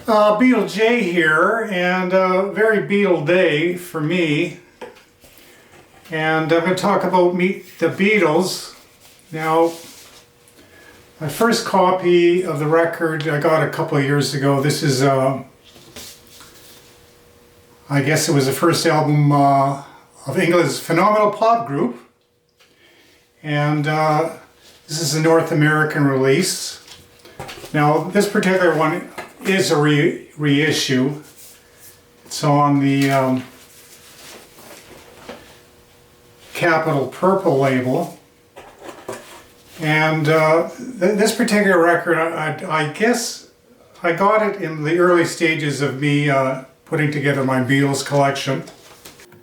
Beatle J here, and a very Beatle day for me. And I'm going to talk about Meet the Beatles. Now, my first copy of the record I got a couple of years ago. This is, I guess it was the first album of England's phenomenal pop group. And this is a North American release. Now, this particular one is a reissue. It's on the Capital Purple label. And this particular record, I guess I got it in the early stages of me putting together my Beatles collection.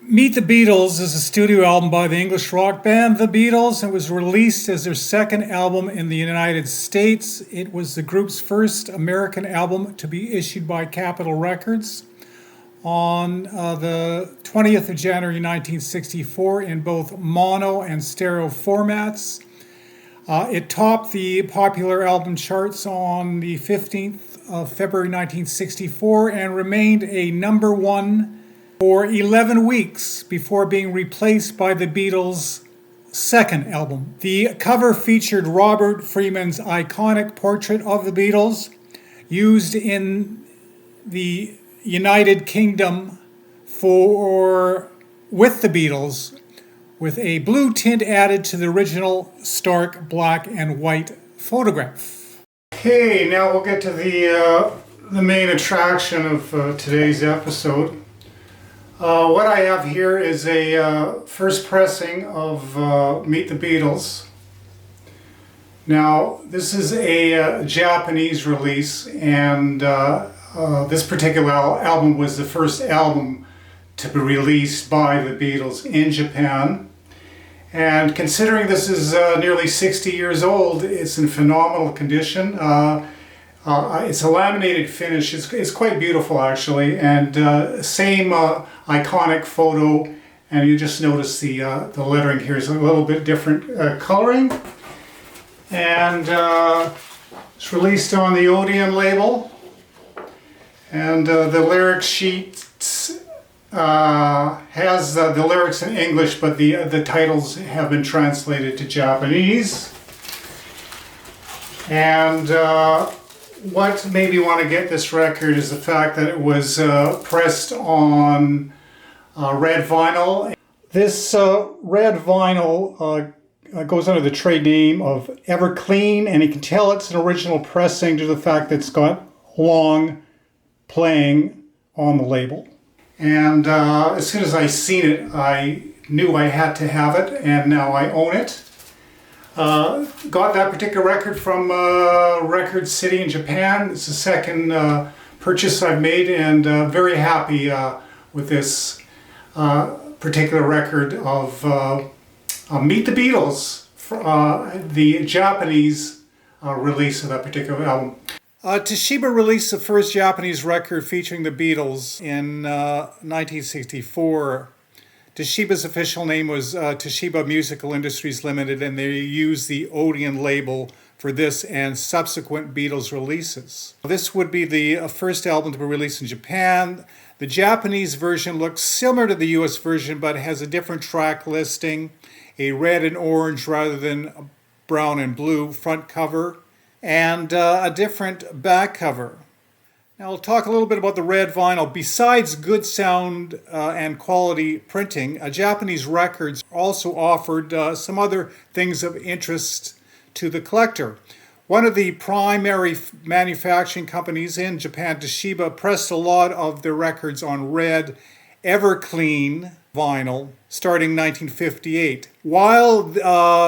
Meet the Beatles is a studio album by the English rock band The Beatles. It was released as their second album in the United States. It was the group's first American album to be issued by Capitol Records on the 20th of January 1964 in both mono and stereo formats. It topped the popular album charts on the 15th of February 1964 and remained a number one for 11 weeks before being replaced by the Beatles' second album. The cover featured Robert Freeman's iconic portrait of the Beatles, used in the United Kingdom with the Beatles, with a blue tint added to the original stark black and white photograph. Okay, now we'll get to the main attraction of today's episode. What I have here is a first pressing of Meet the Beatles. Now, this is a Japanese release, and this particular album was the first album to be released by the Beatles in Japan. And considering this is nearly 60 years old, it's in phenomenal condition. It's a laminated finish. It's quite beautiful, actually, and same iconic photo. And you just notice the lettering here is a little bit different coloring. And it's released on the Odeon label. And the lyric sheet has the lyrics in English, but the titles have been translated to Japanese. And what made me want to get this record is the fact that it was pressed on red vinyl. This red vinyl goes under the trade name of Everclean, and you can tell it's an original pressing due to the fact that it's got long playing on the label. And as soon as I seen it, I knew I had to have it, and now I own it. Got that particular record from Record City in Japan. It's the second purchase I've made, and very happy with this particular record of Meet the Beatles, the Japanese release of that particular album. Toshiba released the first Japanese record featuring the Beatles in 1964. Toshiba's official name was Toshiba Musical Industries Limited, and they used the Odeon label for this and subsequent Beatles releases. This would be the first album to be released in Japan. The Japanese version looks similar to the US version, but has a different track listing, a red and orange rather than brown and blue front cover, and a different back cover. Now I'll talk a little bit about the red vinyl. Besides good sound and quality printing, Japanese records also offered some other things of interest to the collector. One of the primary manufacturing companies in Japan, Toshiba, pressed a lot of their records on red Everclean vinyl starting 1958. While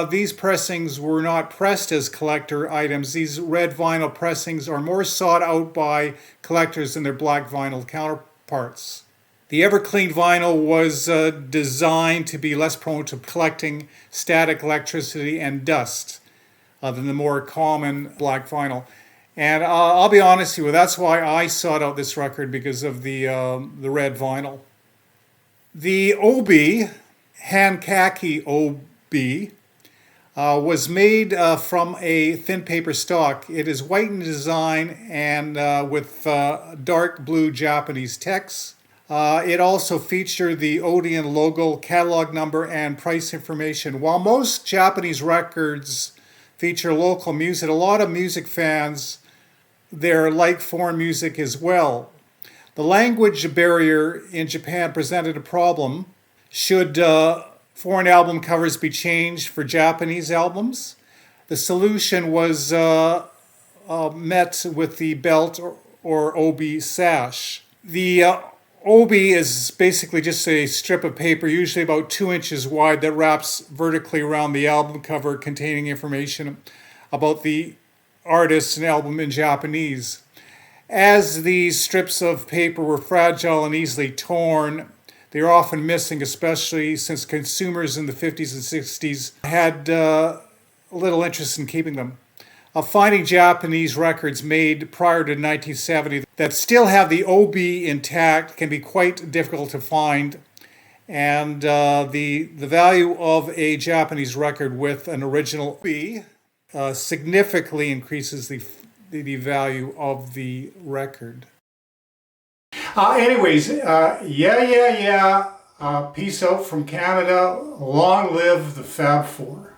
these pressings were not pressed as collector items, these red vinyl pressings are more sought out by collectors than their black vinyl counterparts. The Everclean vinyl was designed to be less prone to collecting static electricity and dust than the more common black vinyl. And I'll be honest with you, that's why I sought out this record, because of the red vinyl. The Obi, Hankaki Obi, was made from a thin paper stock. It is white in design and with dark blue Japanese text. It also featured the Odeon logo, catalog number, and price information. While most Japanese records feature local music, a lot of music fans, they're like foreign music as well. The language barrier in Japan presented a problem. Should foreign album covers be changed for Japanese albums? The solution was met with the belt or obi sash. The obi is basically just a strip of paper, usually about 2 inches wide, that wraps vertically around the album cover, containing information about the artist and album in Japanese. As these strips of paper were fragile and easily torn, they are often missing, especially since consumers in the 50s and 60s had little interest in keeping them. Finding Japanese records made prior to 1970 that still have the obi intact can be quite difficult to find, and the value of a Japanese record with an original obi significantly increases the value of the record. Anyways, peace out from Canada. Long live the Fab Four.